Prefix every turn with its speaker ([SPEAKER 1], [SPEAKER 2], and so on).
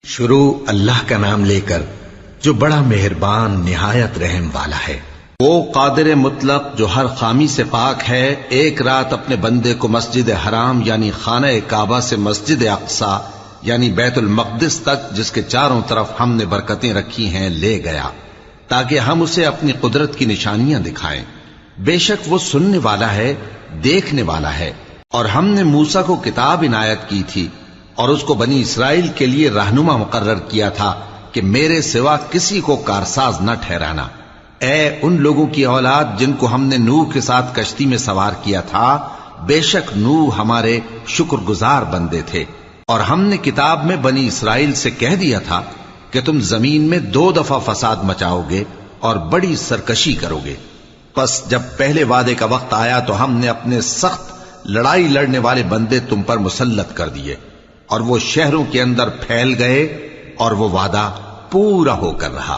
[SPEAKER 1] شروع اللہ کا نام لے کر جو بڑا مہربان نہایت رحم والا ہے۔
[SPEAKER 2] وہ قادر مطلق جو ہر خامی سے پاک ہے، ایک رات اپنے بندے کو مسجد حرام یعنی خانہ کعبہ سے مسجد اقصی یعنی بیت المقدس تک، جس کے چاروں طرف ہم نے برکتیں رکھی ہیں، لے گیا تاکہ ہم اسے اپنی قدرت کی نشانیاں دکھائیں۔ بے شک وہ سننے والا ہے، دیکھنے والا ہے۔ اور ہم نے موسیٰ کو کتاب عنایت کی تھی اور اس کو بنی اسرائیل کے لیے رہنما مقرر کیا تھا کہ میرے سوا کسی کو کارساز نہ ٹھہرانا۔ اے ان لوگوں کی اولاد جن کو ہم نے نوح کے ساتھ کشتی میں سوار کیا تھا، بے شک نوح ہمارے شکر گزار بندے تھے۔ اور ہم نے کتاب میں بنی اسرائیل سے کہہ دیا تھا کہ تم زمین میں 2 دفعہ فساد مچاؤ گے اور بڑی سرکشی کرو گے۔ پس جب پہلے وعدے کا وقت آیا تو ہم نے اپنے سخت لڑائی لڑنے والے بندے تم پر مسلط کر دیے، اور وہ شہروں کے اندر پھیل گئے، اور وہ وعدہ پورا ہو کر رہا۔